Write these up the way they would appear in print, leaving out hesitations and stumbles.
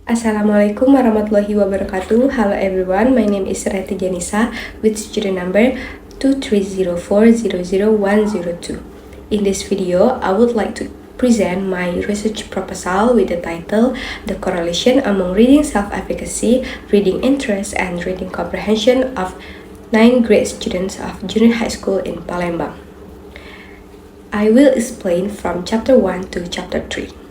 Assalamualaikum warahmatullahi wabarakatuh. Hello everyone, my name is Reti Janisa with student number 230400102. In this video, I would like to present my research proposal with the title The Correlation Among Reading Self-Efficacy, Reading Interest, and Reading Comprehension of 9th grade students of junior high school in Palembang. I will explain from chapter 1 to chapter 3.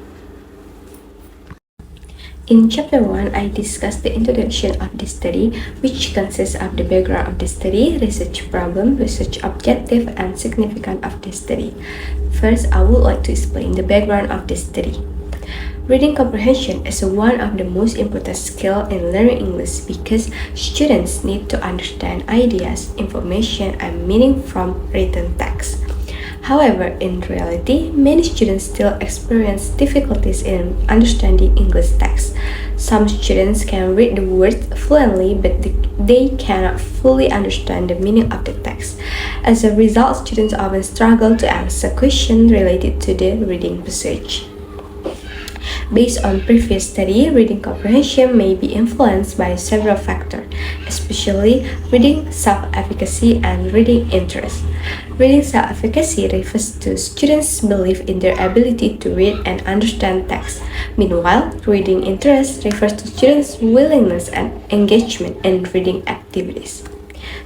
In chapter 1, I discussed the introduction of this study, which consists of the background of the study, research problem, research objective, and significance of the study. First, I would like to explain the background of this study. Reading comprehension is one of the most important skills in learning English because students need to understand ideas, information, and meaning from written text. However, in reality, many students still experience difficulties in understanding English text. Some students can read the words fluently, but they cannot fully understand the meaning of the text. As a result, students often struggle to answer questions related to the reading passage. Based on previous study, reading comprehension may be influenced by several factors, especially reading self-efficacy and reading interest. Reading self-efficacy refers to students' belief in their ability to read and understand text. Meanwhile, reading interest refers to students' willingness and engagement in reading activities.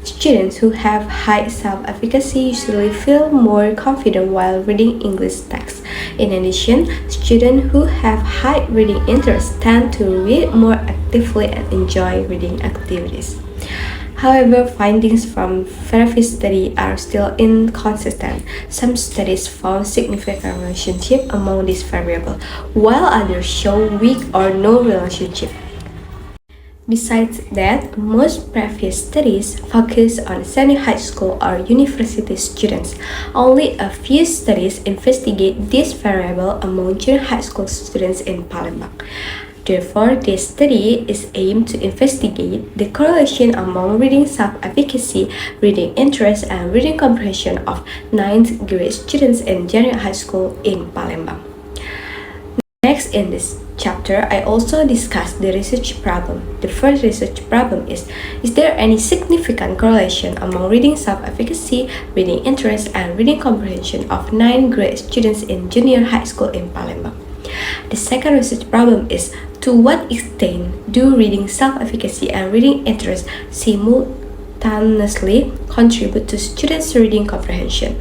Students who have high self-efficacy usually feel more confident while reading English text. In addition, students who have high reading interest tend to read more actively and enjoy reading activities. However, findings from previous studies are still inconsistent. Some studies found significant relationship among these variables, while others show weak or no relationship. Besides that, most previous studies focus on senior high school or university students. Only a few studies investigate this variable among junior high school students in Palembang. Therefore, this study is aimed to investigate the correlation among reading self-efficacy, reading interest, and reading comprehension of 9th grade students in junior high school in Palembang. Next, in this chapter, I also discussed the research problem. The first research problem is there any significant correlation among reading self-efficacy, reading interest, and reading comprehension of 9th grade students in junior high school in Palembang? The second research problem is to what extent do reading self-efficacy and reading interest simultaneously contribute to students' reading comprehension?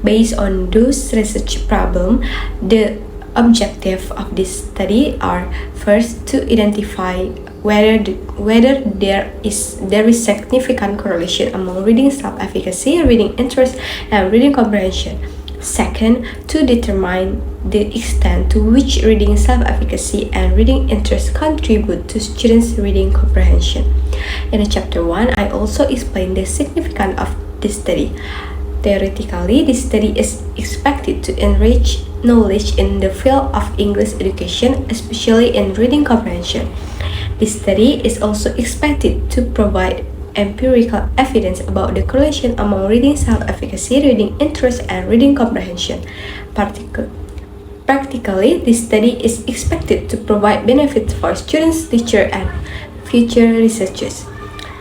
Based on those research problems, the objectives of this study are first to identify whether there is significant correlation among reading self-efficacy, reading interest, and reading comprehension. Second, to determine the extent to which reading self-efficacy and reading interest contribute to students' reading comprehension. In chapter 1, I also explained the significance of this study. Theoretically, this study is expected to enrich knowledge in the field of English education, especially in reading comprehension. This study is also expected to provide empirical evidence about the correlation among reading self-efficacy, reading interest, and reading comprehension. Practically, this study is expected to provide benefits for students, teachers, and future researchers.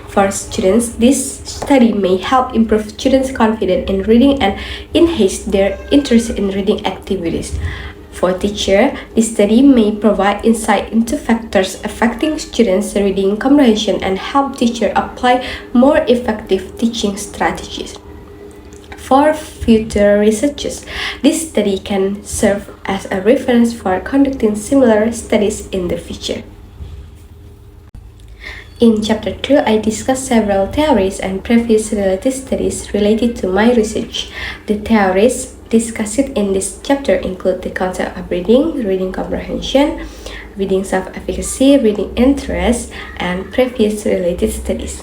For students, this study may help improve students' confidence in reading and enhance their interest in reading activities. For teachers, this study may provide insight into factors affecting students' reading comprehension and help teachers apply more effective teaching strategies. For future researchers, this study can serve as a reference for conducting similar studies in the future. In chapter 2, I discussed several theories and previous related studies related to my research. The theories discussed in this chapter include the concept of reading, reading comprehension, reading self-efficacy, reading interest, and previous related studies.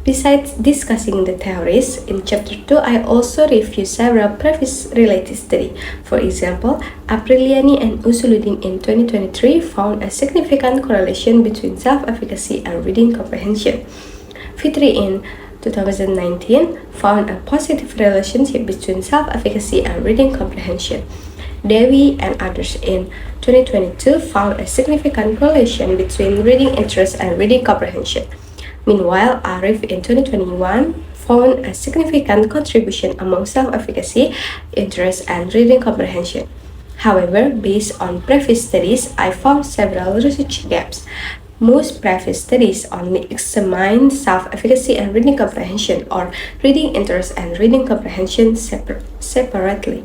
Besides discussing the theories, in chapter 2, I also reviewed several previous related studies. For example, Apriliani and Usuluddin in 2023 found a significant correlation between self-efficacy and reading comprehension. Fitri in 2019 found a positive relationship between self-efficacy and reading comprehension. Dewi and others in 2022 found a significant correlation between reading interest and reading comprehension. Meanwhile, Arif in 2021 found a significant contribution among self-efficacy, interest, and reading comprehension. However, based on previous studies, I found several research gaps. Most previous studies only examined self-efficacy and reading comprehension, or reading interest and reading comprehension separately.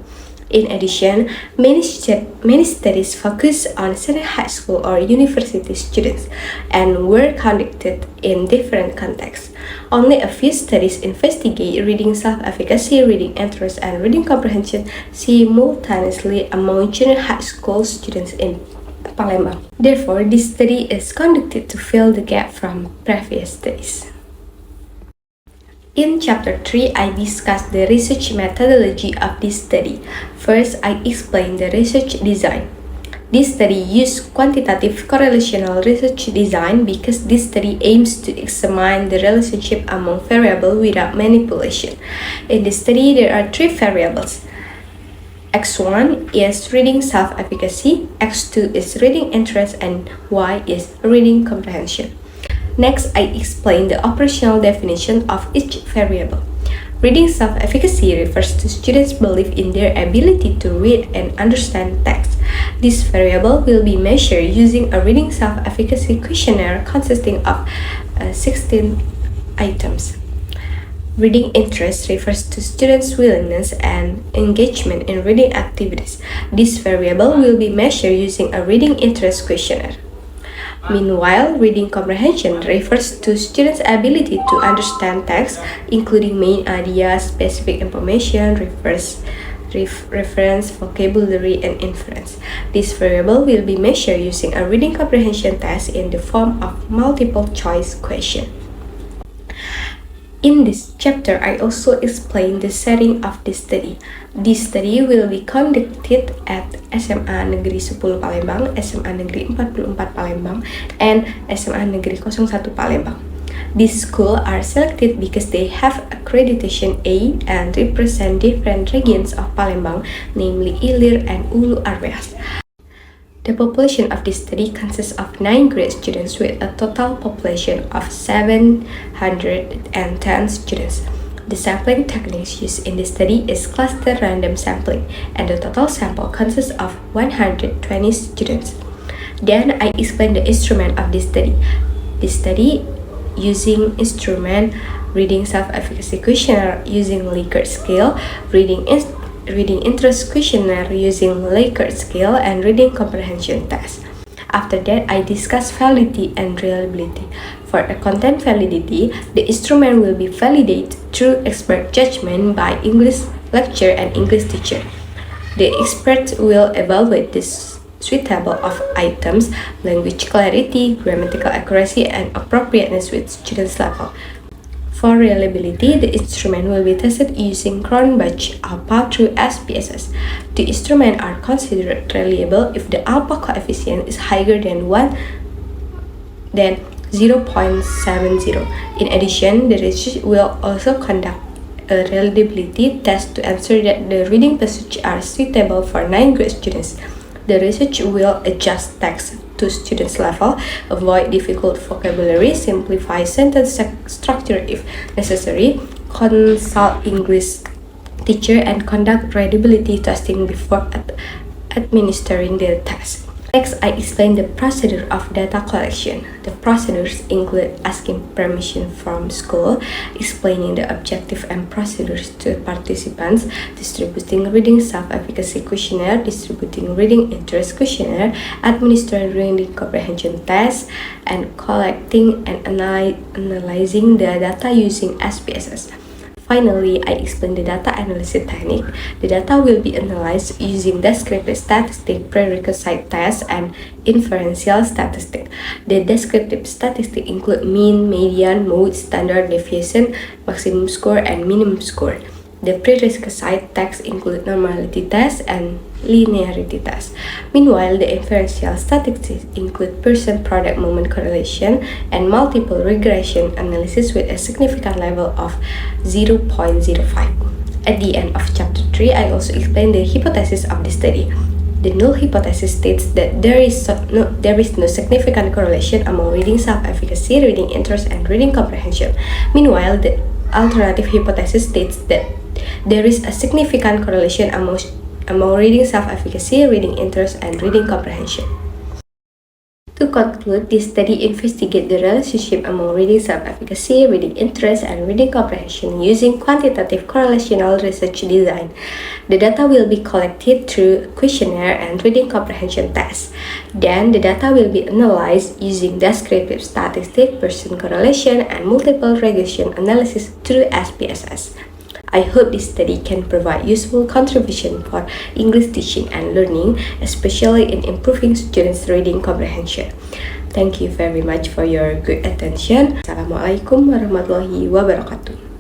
In addition, many studies focus on senior high school or university students and were conducted in different contexts. Only a few studies investigate reading self-efficacy, reading interest, and reading comprehension simultaneously among junior high school students in Palembang. Therefore, this study is conducted to fill the gap from previous studies. In Chapter 3, I discuss the research methodology of this study. First, I explain the research design. This study used quantitative correlational research design because this study aims to examine the relationship among variables without manipulation. In this study, there are three variables. X1 is reading self-efficacy, X2 is reading interest, and Y is reading comprehension. Next, I explain the operational definition of each variable. Reading self-efficacy refers to students' belief in their ability to read and understand text. This variable will be measured using a reading self-efficacy questionnaire consisting of 16 items. Reading interest refers to students' willingness and engagement in reading activities. This variable will be measured using a reading interest questionnaire. Meanwhile, reading comprehension refers to students' ability to understand text, including main ideas, specific information, reference, vocabulary, and inference. This variable will be measured using a reading comprehension test in the form of multiple choice question. In this chapter, I also explain the setting of this study. This study will be conducted at SMA Negeri 10 Palembang, SMA Negeri 44 Palembang, and SMA Negeri 01 Palembang. These schools are selected because they have accreditation A and represent different regions of Palembang, namely Ilir and Ulu areas. The population of this study consists of 9 grade students with a total population of 710 students. The sampling techniques used in this study is cluster random sampling, and the total sample consists of 120 students. Then I explain the instrument of this study. This study using instrument reading self-efficacy questionnaire using Likert scale, reading interest questionnaire using Likert scale, and reading comprehension test. After that, I discuss validity and reliability. For a content validity, the instrument will be validated through expert judgment by English lecturer and English teacher. The expert will evaluate this suitable of items, language clarity, grammatical accuracy, and appropriateness with students' level. For reliability, the instrument will be tested using Cronbach alpha through SPSS. The instruments are considered reliable if the alpha coefficient is higher than 0.70. In addition, the research will also conduct a reliability test to ensure that the reading passages are suitable for 9 grade students. The research will adjust text to students' level, avoid difficult vocabulary, simplify sentence structure if necessary, consult English teacher, and conduct readability testing before administering the test. Next, I explain the procedure of data collection. The procedures include asking permission from school, explaining the objective and procedures to participants, distributing reading self-efficacy questionnaire, distributing reading interest questionnaire, administering reading comprehension tests, and collecting and analyzing the data using SPSS. Finally, I explain the data analysis technique. The data will be analyzed using descriptive statistic, prerequisite test, and inferential statistic. The descriptive statistics include mean, median, mode, standard deviation, maximum score, and minimum score. The prerequisite tests include normality test and linearity test. Meanwhile, the inferential statistics include person-product moment correlation and multiple regression analysis with a significant level of 0.05. At the end of chapter 3, I also explain the hypothesis of the study. The null hypothesis states that there is no significant correlation among reading self-efficacy, reading interest, and reading comprehension. Meanwhile, the alternative hypothesis states that there is a significant correlation among reading self-efficacy, reading interest, and reading comprehension. To conclude, this study investigates the relationship among reading self-efficacy, reading interest, and reading comprehension using quantitative correlational research design. The data will be collected through questionnaire and reading comprehension tests. Then, the data will be analyzed using descriptive statistics, Pearson correlation, and multiple regression analysis through SPSS. I hope this study can provide useful contribution for English teaching and learning, especially in improving students' reading comprehension. Thank you very much for your good attention. Assalamualaikum warahmatullahi wabarakatuh.